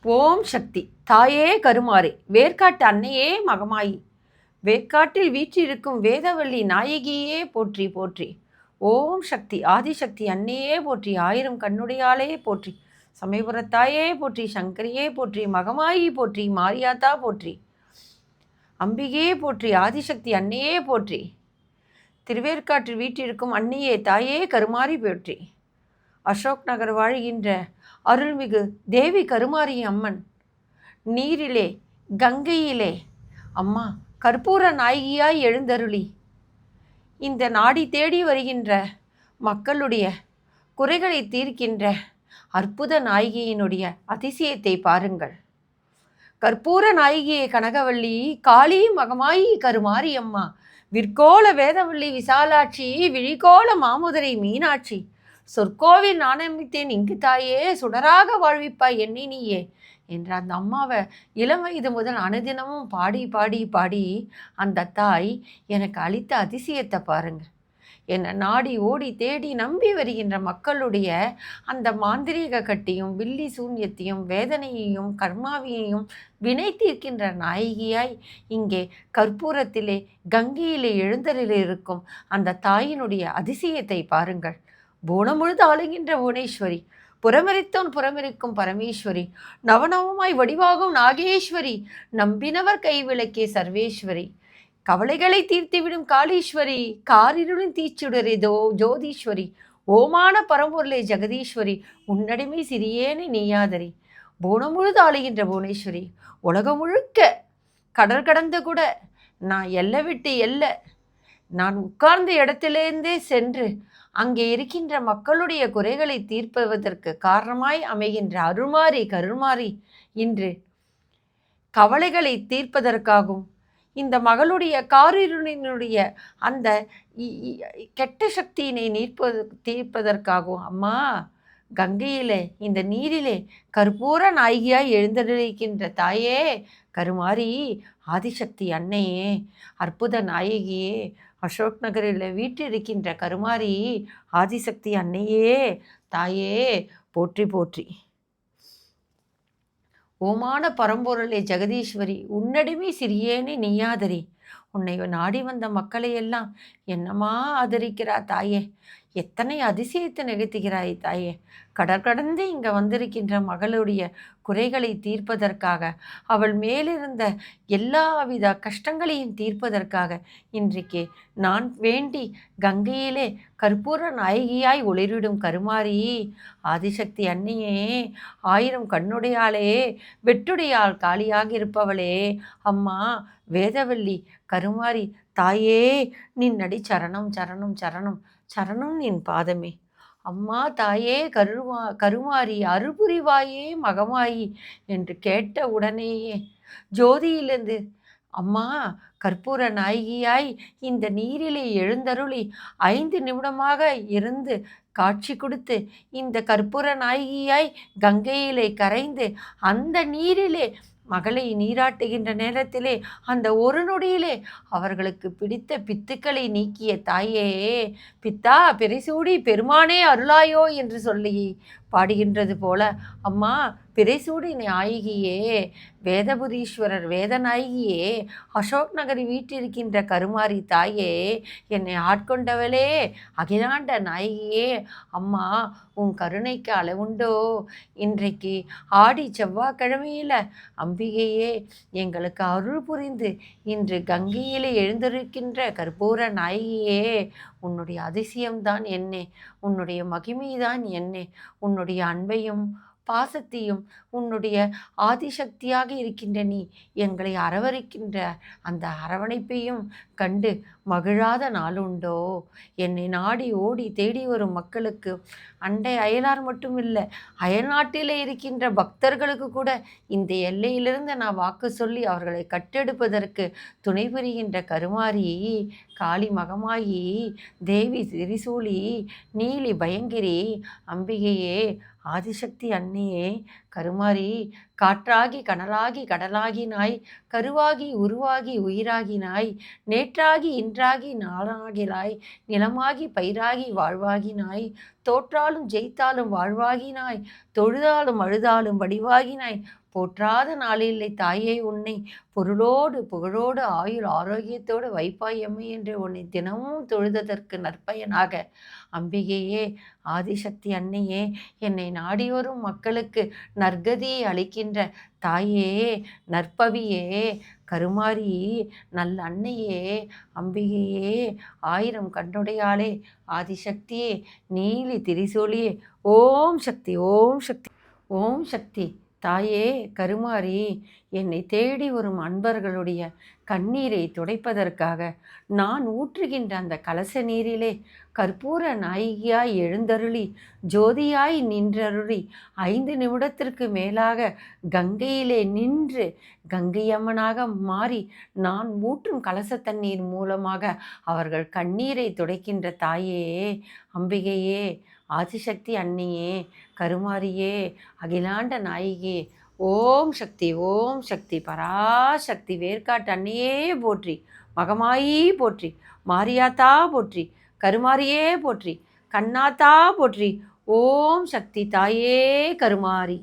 ஓம் சக்தி தாயே கருமாறே வேர்க்காட்டு அன்னையே மகமாயி வேர்க்காட்டில் வீற்றிருக்கும் வேதவள்ளி நாயகியே போற்றி போற்றி. ஓம் சக்தி ஆதிசக்தி அன்னையே போற்றி. ஆயிரம் கண்ணுடையாளே போற்றி. சமயபுரத்தாயே போற்றி. சங்கரியே போற்றி. மகமாயி போற்றி. மாரியாத்தா போற்றி. அம்பிகையே போற்றி. ஆதிசக்தி அன்னையே போற்றி. திருவேற்காட்டில் வீற்றிருக்கும் அன்னையே தாயே கருமாறி போற்றி. அசோக் நகர் வாழ்கின்ற அருள்மிகு தேவி கருமாரி அம்மன் நீரிலே கங்கையிலே அம்மா கற்பூர நாயகியாய் எழுந்தருளி இந்த நாடி தேடி வருகின்ற மக்களுடைய குறைகளை தீர்க்கின்ற அற்புத நாயகியினுடைய அதிசயத்தை பாருங்கள். கற்பூர நாயகியே கனகவள்ளி காளி மகமாயி கருமாரி அம்மா விற்கோல வேதவள்ளி விசாலாட்சி விழிகோல மாமுதரை மீனாட்சி சொற்கோவில் நாணமித்தேன் இங்கு தாயே சுடராக வாழ்விப்பாய் என்னை நீயே என்ற அந்த அம்மாவை இளம் வயது முதல் அனுதினமும் பாடி பாடி பாடி அந்த தாய் எனக்கு அளித்த அதிசயத்தை பாருங்க. என்னை நாடி ஓடி தேடி நம்பி வருகின்ற மக்களுடைய அந்த மாந்திரீக கட்டியும் வில்லி சூன்யத்தையும் வேதனையையும் கர்மாவியையும் வினை தீர்க்கின்ற நாயகியாய் இங்கே கற்பூரத்திலே கங்கையிலே எழுந்தரில் இருக்கும் அந்த தாயினுடைய அதிசயத்தை பாருங்கள். பூணமுழுது ஆளுகின்ற புவனேஸ்வரி, புறமரித்தோன் புறமரிக்கும் பரமேஸ்வரி, நவநவமாய் வடிவாகும் நாகேஸ்வரி, நம்பினவர் கைவிளக்கே சர்வேஸ்வரி, கவலைகளை தீர்த்துவிடும் காளீஸ்வரி, காரிருளின் தீச்சுடரே ஜோதீஸ்வரி, ஓமான பரம்பொருளே ஜெகதீஸ்வரி, உன்னடிமை சிறியேனே நீயாதரி. பூணமுழுது ஆளுகின்ற புவனேஸ்வரி, உலகம் முழுக்க கடல் கடந்து கூட நான் எல்லை விட்டு எல்லை நான் உட்கார்ந்த இடத்திலிருந்தே சென்று அங்கே இருக்கின்ற மக்களுடைய குறைகளை தீர்ப்பதற்கு காரணமாய் அமைகின்ற அருள்மாரி கருள்மாரி இன்று கவலைகளை தீர்ப்பதற்காகவும் இந்த மகளுடைய காரிருளினுடைய அந்த கெட்ட சக்தியினை தீர்ப்பதற்காகவும் அம்மா கங்கையிலே இந்த நீரிலே கற்பூர நாயகியாய் எழுந்தருளிக்கின்ற தாயே கருமாரி ஆதிசக்தி அன்னையே அற்புத நாயகியே அசோக் நகரில் வீற்றிருக்கின்ற கருமாரி ஆதிசக்தி அன்னையே தாயே போற்றி போற்றி. ஓமான பரம்பொருளே ஜெகதீஸ்வரி, உன்னடிமை சிறியேனே நீயாதரி. உன்னை நாடி வந்த மக்களையெல்லாம் என்னமா ஆதரிக்கிறா தாயே, எத்தனை அதிசயத்தை நிகழ்த்துகிறாய் தாயே. கடற்கடந்து இங்கே வந்திருக்கின்ற மகளுடைய குறைகளை தீர்ப்பதற்காக, அவள் மேலிருந்த எல்லாவித கஷ்டங்களையும் தீர்ப்பதற்காக இன்றைக்கு நான் வேண்டி கங்கையிலே கற்பூர நாயகியாய் ஒளிரிடும் கருமாரி ஆதிசக்தி அன்னையே, ஆயிரம் கண்ணுடையாளே, வெட்டுடையாள் காளியாக இருப்பவளே அம்மா வேதவள்ளி கருமாரி தாயே, நின் அடி சரணம் சரணம் சரணம் சரணம் நின் பாதமே. அம்மா தாயே கருமாரி அருள்புரிவாயே மகமாயி என்று கேட்ட உடனேயே ஜோதியிலிருந்து அம்மா கற்பூர நாயகியாய் இந்த நீரிலே எழுந்தருளி 5 நிமிடமாக இருந்து காட்சி கொடுத்து இந்த கற்பூர நாயகியாய் கங்கையிலே கரைந்து அந்த நீரிலே மகளை நீராட்டுகின்ற நேரத்திலே அந்த ஒரு நொடியிலே அவர்களுக்கு பிடித்த பித்துக்களை நீக்கிய தாயே, பித்தா பிறைசூடி பெருமானே அருளாயோ என்று சொல்லி பாடுகின்றது போல அம்மா பிறைசூடி நாயகியே, வேதபுரீஸ்வரர் வேதநாயகியே, அசோக் நகரி வீட்டிருக்கின்ற கருமாரி தாயே, என்னை ஆட்கொண்டவளே அகிலாண்ட நாயகியே, அம்மா உன் கருணைக்கு அளவுண்டோ. இன்றைக்கு ஆடி செவ்வாய்க்கிழமையில் அம்பிகையே எங்களுக்கு அருள் புரிந்து இன்று கங்கையிலே எழுந்திருக்கின்ற கற்பூர நாயகியே, உன்னுடைய அதிசயம்தான் என்னே, உன்னுடைய மகிமைதான் என்னே, உன்னுடைய அன்பையும் பாசத்தையும் உன்னுடைய ஆதிசக்தியாக இருக்கின்ற நீ எங்களை அரவணைக்கின்ற அந்த அரவணைப்பையும் கண்டு மகிழாத நாளுண்டோ. என்னை நாடி ஓடி தேடி வரும் மக்களுக்கு அண்டை அயலார் மட்டும் இல்லை, அயல்நாட்டிலே இருக்கின்ற பக்தர்களுக்கு கூட இந்த எல்லையிலிருந்து நான் வாக்கு சொல்லி அவர்களை கட்டெடுப்பதற்கு துணை புரிகின்ற கருமாரி காளி மகமாயி தேவி திரிசூலி நீலி பயங்கிரி அம்பிகையே ஆதிசக்தி அன்னையே கருமாரி, காற்றாகி கனலாகி கடலாகினாய், கருவாகி உருவாகி உயிராகினாய், நேற்றாகி இன்றாகி நாளாகினாய், நிலமாகி பயிராகி வாழ்வாகினாய், தோற்றாலும் ஜெயித்தாலும் வாழ்வாகினாய், தொழுதாலும் அழுதாலும் வடிவாகினாய், போற்றாத நாளில்லை தாயே உன்னை, பொருளோடு புகழோடு ஆயுள் ஆரோக்கியத்தோடு வைப்பாய் எம்மை என்று உன்னை தினமும் தொழுததற்கு நற்பயனாக அம்பிகையே, ஆதிசக்தி அன்னையே, என்னை நாடி வரும் மக்களுக்கு நற்கதியை அளிக்கின்ற தாயே, நற்பவியே, கருமாரி, நல்ல அன்னையே, அம்பிகையே, ஆயிரம் கண்ணுடையாளே, ஆதிசக்தியே, நீலி திரிசூலியே, ஓம் சக்தி, ஓம் சக்தி, ஓம் சக்தி. தாயே கருமாரி, என்னை தேடி வரும் அன்பர்களுடைய கண்ணீரை துடைப்பதற்காக நான் ஊற்றுகின்ற அந்த கலச நீரிலே கற்பூர நாயகியாய் எழுந்தருளி, ஜோதியாய் நின்றருளி, 5 நிமிடத்திற்கு மேலாக கங்கையிலே நின்று கங்கையம்மனாக மாறி நான் ஊற்றும் கலச தண்ணீர் மூலமாக அவர்கள் கண்ணீரை துடைக்கின்ற தாயே, அம்பிகையே, ஆதிசக்தி அன்னையே, கருமாரியே, அகிலாண்ட நாயகியே, ஓம் சக்தி, ஓம் சக்தி, பராசக்தி, வேர்க்காட்டு அன்னையே போற்றி, மகமாயி போற்றி, மாரியாத்தா போற்றி, கருமாரியே போற்றி, கண்ணாத்தா போற்றி, ஓம் சக்தி தாயே கருமாரி.